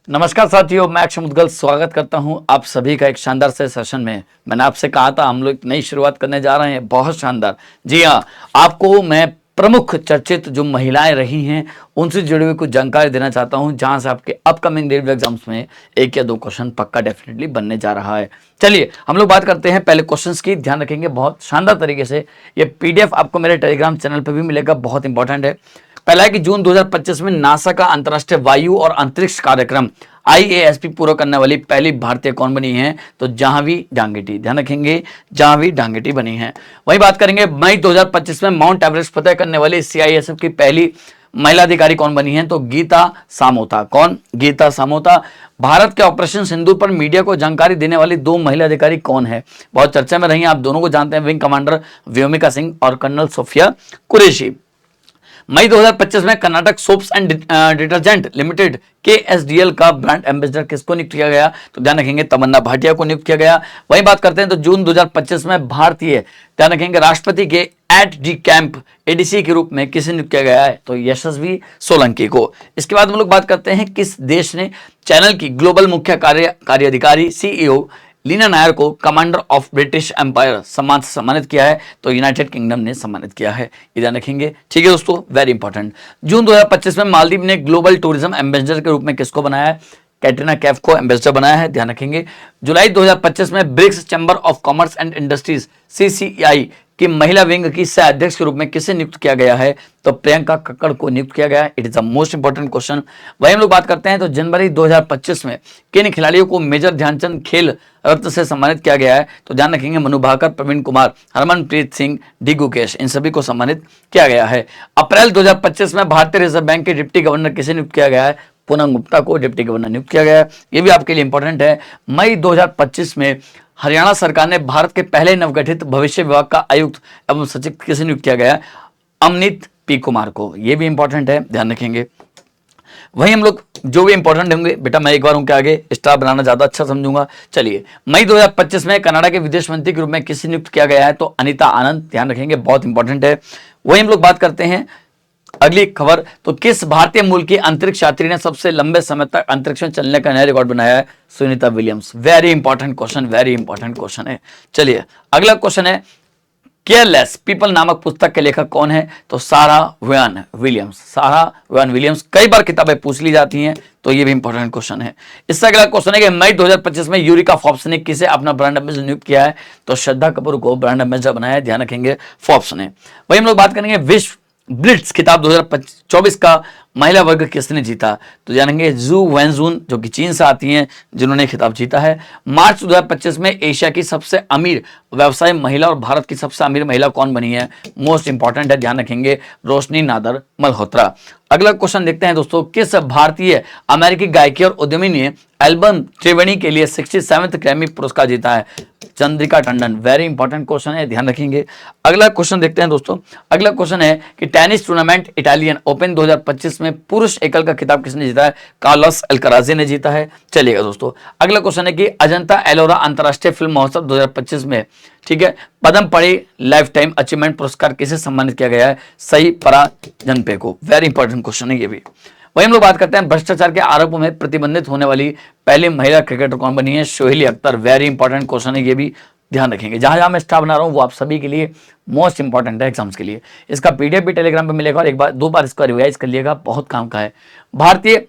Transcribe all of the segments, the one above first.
नमस्कार साथियों, मैं अक्षय मुद्गल स्वागत करता हूं आप सभी का एक शानदार से सेशन में। मैंने आपसे कहा था हम लोग नई शुरुआत करने जा रहे हैं, बहुत शानदार। जी हाँ, आपको मैं प्रमुख चर्चित जो महिलाएं रही हैं उनसे जुड़ी हुई कुछ जानकारी देना चाहता हूं, जहां से आपके अपकमिंग रेलवे एग्जाम्स में 1 या 2 क्वेश्चन पक्का डेफिनेटली बनने जा रहा है। चलिए हम लोग बात करते हैं पहले क्वेश्चंस की। ध्यान रखेंगे बहुत शानदार तरीके से। ये पीडीएफ आपको मेरे टेलीग्राम चैनल पर भी मिलेगा, बहुत इंपॉर्टेंट है। पहला है कि जून 2025 में नासा का अंतर्राष्ट्रीय वायु और अंतरिक्ष कार्यक्रम IASP पूरा करने वाली पहली भारतीय कौन बनी है? तो जाह्नवी डांगेटी। ध्यान रखेंगे, जाह्नवी डांगेटी बनी है। वही बात करेंगे मई 2025 में माउंट एवरेस्ट फतेह करने वाली CISF की पहली महिला अधिकारी कौन बनी है? तो गीता सामोता। कौन? गीता सामोता। भारत के ऑपरेशन सिंदूर पर मीडिया को जानकारी देने वाली 2 महिला अधिकारी कौन है? बहुत चर्चा में रही हैं, आप दोनों को जानते हैं, विंग कमांडर व्योमिका सिंह और कर्नल सोफिया कुरैशी। मई 2025 में Karnataka soaps and detergent limited KSDL का ब्रांड एम्बेसडर किसको नियुक्त किया गया? तो ध्यान रखेंगे तमन्ना भाटिया को नियुक्त किया गया। वही बात करते हैं तो जून 2025 में भारतीय, ध्यान रखेंगे, राष्ट्रपति के @D कैंप ADC के रूप में किसे नियुक्त किया गया है? तो यशस्वी सोलंकी को। इसके बाद हम लोग बात करते हैं किस देश ने चैनल की ग्लोबल मुख्य कार्यअधिकारी CEO लीना नायर को कमांडर ऑफ ब्रिटिश एम्पायर सम्मान से सम्मानित किया है? तो यूनाइटेड किंगडम ने सम्मानित किया है, ये ध्यान रखेंगे। ठीक है दोस्तों, वेरी इंपॉर्टेंट। जून 2025 में मालदीव ने ग्लोबल टूरिज्म एम्बेसडर के रूप में किसको बनाया है? कैटरीना कैफ को एम्बेसडर बनाया है, ध्यान रखेंगे। जुलाई 2025 में BRICS chamber of commerce and industries CCI की महिला विंग की सह अध्यक्ष के रूप में किसे नियुक्त किया गया है? तो प्रियंका कक्कड़ को नियुक्त किया गया है। It is the most important question. वही हम लोग बात करते हैं तो जनवरी 2025 में किन खिलाड़ियों को मेजर ध्यानचंद खेल रत्न से सम्मानित किया गया है? तो ध्यान रखेंगे मनु भाकर, प्रवीण कुमार, हरमनप्रीत सिंह, डी गुकेश, इन सभी को सम्मानित किया गया है। अप्रैल 2025 में भारतीय रिजर्व बैंक के डिप्टी गवर्नर किसे नियुक्त किया गया है? पूनम गुप्ता को डिप्टी गवर्नर नियुक्त किया गया है, ये भी आपके लिए इंपॉर्टेंट है। मई 2025 में हरियाणा सरकार ने भारत के पहले नवगठित भविष्य विभाग का आयुक्त एवं सचिव किसे नियुक्त किया गया है? अमनीत P कुमार को, ये भी इंपॉर्टेंट है, ध्यान रखेंगे। वही हम लोग जो भी इंपॉर्टेंट होंगे बेटा, मैं एक बार उनके आगे स्टार बनाना ज्यादा अच्छा समझूंगा। चलिए, मई 2025 में कनाडा के विदेश मंत्री के रूप में किसे नियुक्त किया गया है? तो अनीता आनंद, ध्यान रखेंगे, बहुत इंपॉर्टेंट है। वही हम लोग बात करते हैं अगली खबर, तो किस भारतीय मूल की अंतरिक्ष यात्री ने सबसे लंबे समय तक अंतरिक्ष में चलने का नया रिकॉर्ड बनाया है? Sunita Williams. Very important question, very important question है। चलिए अगला क्वेश्चन है, केयरलेस पीपल नामक पुस्तक के लेखक कौन है? तो सारा वैन विलियम्स। सारा वैन विलियम्स, कई बार किताबें पूछ ली जाती हैं, तो ये भी इंपॉर्टेंट क्वेश्चन है। इससे अगला क्वेश्चन है कि मई 2025 में यूरिका फोर्ब्स ने किसे अपना ब्रांड एम्बेसडर नियुक्त किया है? तो श्रद्धा कपूर को ब्रांड एम्बेसडर बनाया है, ध्यान रखेंगे, फोर्ब्स ने। वही हम लोग बात करेंगे विश्व ब्लिट्स खिताब 2024 का महिला वर्ग किसने जीता? तो जानेंगे जू वेंजुन, जो कि चीन से आती हैं, जिन्होंने खिताब जीता है। मार्च 2025 में एशिया की सबसे अमीर व्यवसायी महिला और भारत की सबसे अमीर महिला कौन बनी है? मोस्ट इंपॉर्टेंट है, ध्यान रखेंगे, रोशनी नादर मल्होत्रा। अगला क्वेश्चन देखते हैं दोस्तों, किस भारतीय अमेरिकी गायकी और उद्यमी ने एल्बम त्रिवेणी के लिए 67th ग्रैमी पुरस्कार जीता है? Chandrika Tandon. Very important question है, ध्यान रखेंगे। अगला क्वेश्चन देखते हैं दोस्तों। अगला क्वेश्चन है कि टेनिस टूर्नामेंट इटालियन ओपन 2025 में पुरुष एकल का खिताब किसने जीता है? कार्लोस अल्कराजी ने जीता है। चलिएगा दोस्तों, अगला क्वेश्चन है कि अजंता एलोरा अंतरराष्ट्रीय फिल्म महोत्सव 2025 में, ठीक है, पद्म पड़ी लाइफ टाइम अचीवमेंट पुरस्कार किसे सम्मानित किया गया है? सई पराजनपे को। वेरी इंपॉर्टेंट क्वेश्चन है ये भी। वही हम लोग बात करते हैं भ्रष्टाचार के आरोपों में प्रतिबंधित होने वाली पहली महिला क्रिकेटर कौन बनी है? सोहेली अख्तर। वेरी इंपॉर्टेंट क्वेश्चन है, ये भी ध्यान रखेंगे। जहां जहां मैं स्टार बना रहा हूं वो आप सभी के लिए मोस्ट इंपॉर्टेंट है एग्जाम्स के लिए। इसका PDF भी टेलीग्राम पे मिलेगा और एक बार 2 बार इसका रिवाइज कर लिएगा, बहुत काम का है। भारतीय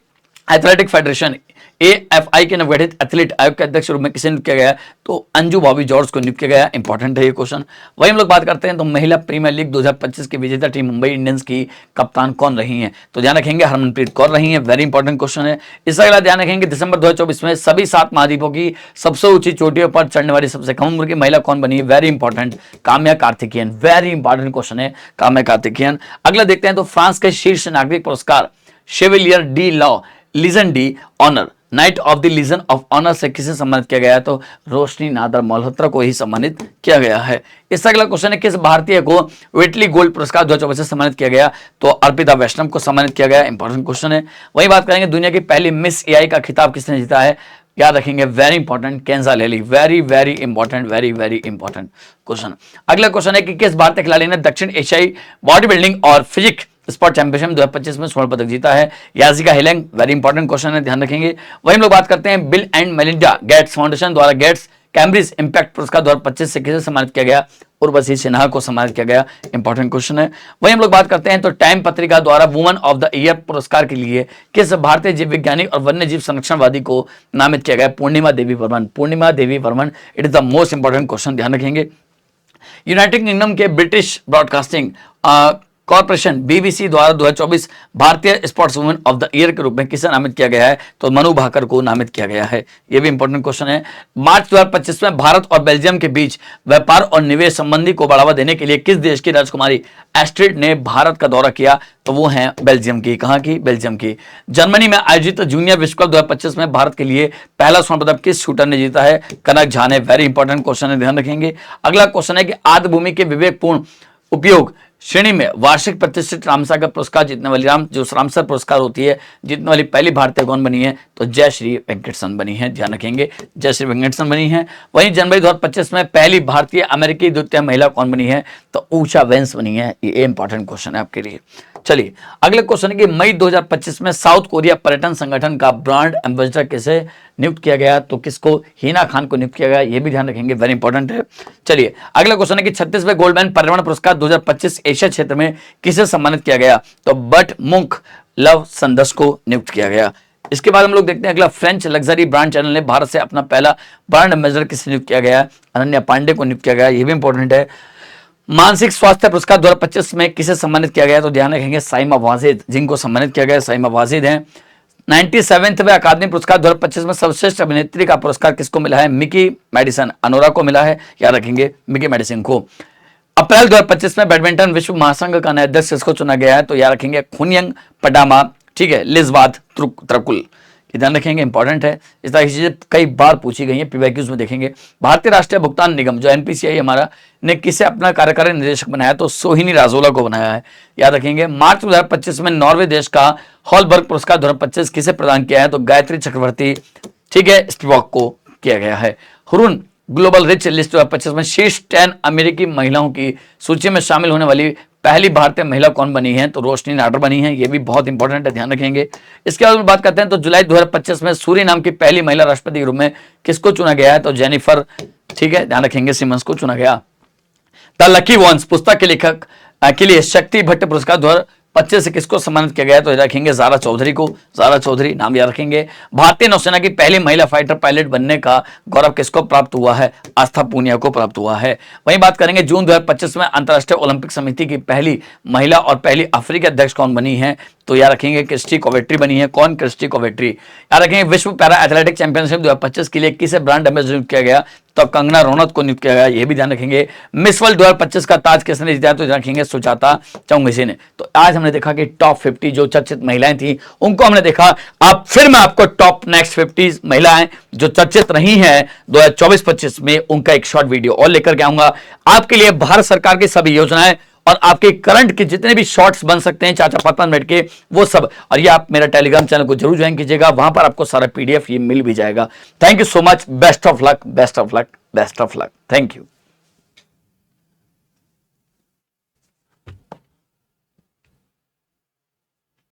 एथलेटिक फेडरेशन AFI के नवगठित एथलीट आयोग के अध्यक्ष रूप में किसे नियुक्त किया गया? तो अंजू बॉबी जॉर्ज को नियुक्त किया गया। इंपॉर्टेंट है ये क्वेश्चन। वही हम लोग बात करते हैं तो महिला प्रीमियर लीग 2025 की विजेता टीम मुंबई इंडियंस की कप्तान कौन रही हैं? तो ध्यान रखेंगे हरमनप्रीत कौर रही हैं। वेरी इंपॉर्टेंट क्वेश्चन है। इससे अगला ध्यान रखेंगे दिसंबर 2024 में सभी 7 महाद्वीपों की सबसे ऊंची चोटियों पर चढ़ने वाली सबसे कम उम्र की महिला कौन बनी है? Very important, Kamya Karthikeyan. Very important question है, काम्या कार्तिकेयन। अगला देखते हैं तो फ्रांस के शीर्ष नागरिक पुरस्कार Chevalier de la Legion d' Honneur Knight of the Legion of Honour से किसे सम्मानित किया गया है? तो रोशनी नादर मल्होत्रा को ही सम्मानित किया गया है। इससे अगला क्वेश्चन है किस भारतीय को वेटली गोल्ड पुरस्कार 2024 से सम्मानित किया गया? तो अर्पिता वैष्णव को सम्मानित किया गया। इंपॉर्टेंट क्वेश्चन है। वही बात करेंगे दुनिया की पहली मिस AI का खिताब किसने जीता है? याद रखेंगे, वेरी इंपॉर्टेंट, केंजा लेली। Very very important, very very important question. अगला क्वेश्चन है कि किस भारतीय खिलाड़ी ने दक्षिण एशियाई बॉडी बिल्डिंग और फिजिक स्पोर्ट चैंपियनशिप 2025 में स्वर्ण पदक जीता है। याजिका हेलेंग, वेरी इंपॉर्टेंट क्वेश्चन है, ध्यान रखेंगे। वहीं हम लोग बात करते हैं bill and Melinda Gates foundation द्वारा गेट्स कैम्ब्रिज इंपैक्ट पुरस्कार 2025 से किसे सम्मानित किया गया? उर्वशी सिन्हा को सम्मानित किया गया। इंपॉर्टेंट क्वेश्चन है। वहीं हम लोग बात करते हैं तो टाइम पत्रिका द्वारा वुमन ऑफ द ईयर पुरस्कार के लिए किस भारतीय जीव विज्ञानी और वन्य जीव संरक्षणवादी को नामित किया गया? Purnima Devi Barman. Purnima Devi Barman, it is the most important question, ध्यान रखेंगे। यूनाइटेड किंगडम के ब्रिटिश ब्रॉडकास्टिंग कॉर्पोरेशन बीबीसी द्वारा 2024 भारतीय sports women of the year के रूप में किसे नामित किया गया है? तो मनु भाकर को नामित किया गया है। यह भी इंपॉर्टेंट क्वेश्चन है। मार्च 2025 में भारत और बेल्जियम के बीच व्यापार और निवेश संबंधी को बढ़ावा देने के लिए किस देश की राजकुमारी एस्ट्रिड ने भारत का दौरा किया? तो वो है बेल्जियम की। कहां की? बेल्जियम की। जर्मनी में आयोजित जूनियर विश्व कप 2025 में भारत के लिए पहला स्वर्ण पदक किस शूटर ने जीता है? कनक झा ने। वेरी इंपॉर्टेंट क्वेश्चन है, ध्यान रखेंगे। अगला क्वेश्चन है कि आद्य भूमि के विवेकपूर्ण उपयोग श्रेणी में वार्षिक प्रतिष्ठित रामसागर पुरस्कार जीतने वाली जो रामसर पुरस्कार होती है, जीतने वाली पहली भारतीय कौन बनी है? तो जयश्री वेंकटसन बनी है, ध्यान रखेंगे, जयश्री वेंकटसन बनी है। वहीं जनवरी 2025 में पहली भारतीय अमेरिकी द्वितीय महिला कौन बनी है? तो ऊषा वेंस बनी है। ये इंपॉर्टेंट क्वेश्चन है आपके लिए। चलिए अगले क्वेश्चन है कि मई 2025 में साउथ कोरिया पर्यटन संगठन का ब्रांड एम्बेसडर किसे नियुक्त किया गया? तो किसको? हिना खान को नियुक्त किया गया। ये भी ध्यान रखेंगे, वेरी इंपॉर्टेंट है। चलिए अगला क्वेश्चन है कि 36वें गोल्डमैन पर्यावरण पुरस्कार 2025 एशिया क्षेत्र में किसे सम्मानित किया गया? तो बट मुंक लव संदस को नियुक्त किया गया। इसके बाद हम लोग देखते हैं अगला, फ्रेंच लग्जरी ब्रांड चैनल ने भारत से अपना पहला ब्रांड एम्बेसडर किसे नियुक्त किया गया? अनन्या पांडे को नियुक्त किया गया। ये भी इंपॉर्टेंट है। मानसिक स्वास्थ्य पुरस्कार 2025 में किसे सम्मानित किया गया? तो ध्यान रखेंगे साइमा वाजिद, जिनको सम्मानित किया गया साइमा वाजिद हैं। 97वें अकादमी पुरस्कार 2025 में सर्वश्रेष्ठ अभिनेत्री का पुरस्कार किसको मिला है? मिकी मेडिसन, अनोरा को मिला है, याद रखेंगे मिकी मेडिसन को। अप्रैल 2025 में बैडमिंटन विश्व महासंघ का नया अध्यक्ष किसको चुना गया है? तो याद रखेंगे खुनियंग पडामा, ठीक है, लिजवात त्रकुल, ध्यान रखेंगे, इंपॉर्टेंट है। इस तरह की चीजें कई बार पूछी गई है, पीवाईक्यूज में देखेंगे। भारतीय राष्ट्रीय भुगतान निगम जो एनपीसीआई हमारा ने किसे अपना कार्यकारी निदेशक बनाया? तो सोहिनी राजोला को बनाया है, याद रखेंगे। मार्च 2025 में नॉर्वे देश का हॉलबर्ग पुरस्कार 2025 किसे प्रदान किया है? तो गायत्री चक्रवर्ती, ठीक है, स्पिवॉक को किया गया है। हुरुन ग्लोबल रिच लिस्ट 2025 में शीर्ष 10 अमेरिकी महिलाओं की सूची में शामिल होने वाली पहली भारतीय महिला कौन बनी है? तो रोशनी नाडर बनी है। ये भी बहुत इंपॉर्टेंट है, ध्यान रखेंगे। इसके बाद बात करते हैं तो जुलाई 2025 में सूरी नाम की पहली महिला राष्ट्रपति के रूप में किसको चुना गया है? तो जेनिफर, ठीक है, ध्यान रखेंगे, सिमंस को चुना गया। द लकी वंस पुस्तक के लेखक के लिए शक्ति भट्ट पुरस्कार 2025 से किसको सम्मानित किया गया? तो रखेंगे जारा चौधरी को, जारा चौधरी नाम याद रखेंगे। भारतीय नौसेना की पहली महिला फाइटर पायलट बनने का गौरव किसको प्राप्त हुआ है? आस्था पूनिया को प्राप्त हुआ है। वहीं बात करेंगे जून 2025 में अंतर्राष्ट्रीय ओलंपिक समिति की पहली महिला और पहली अफ्रीकी अध्यक्ष कौन बनी है? तो याद रखेंगे क्रिस्टी कोवेट्री बनी है। कौन? क्रिस्टी कोवेट्री। याद रखेंगे विश्व पैरा एथलेटिक चैंपियनशिप 2025 के लिए किसे ब्रांड एम्बेसडर नियुक्त किया गया? तो कंगना रनौत को नियुक्त किया गया। यह भी ध्यान रखेंगे। मिस वर्ल्ड 2025 का ताज किसने जीता? तो रखेंगे सुजाता चौंगसी ने। तो आज हमने देखा कि टॉप 50 जो चर्चित महिलाएं थी उनको हमने देखा। अब फिर मैं आपको टॉप नेक्स्ट 50 महिलाएं जो चर्चित रही हैं 2024-25 में उनका एक शॉर्ट वीडियो और लेकर के आऊंगा आपके लिए। भारत सरकार की सभी योजनाएं और आपके करंट के जितने भी शॉर्ट्स बन सकते हैं 4-5 मिनट के, वो सब। और ये आप मेरा टेलीग्राम चैनल को जरूर ज्वाइन कीजिएगा, वहां पर आपको सारा पीडीएफ ये मिल भी जाएगा। Thank you so much. Best of luck, best of luck, best of luck. Thank you.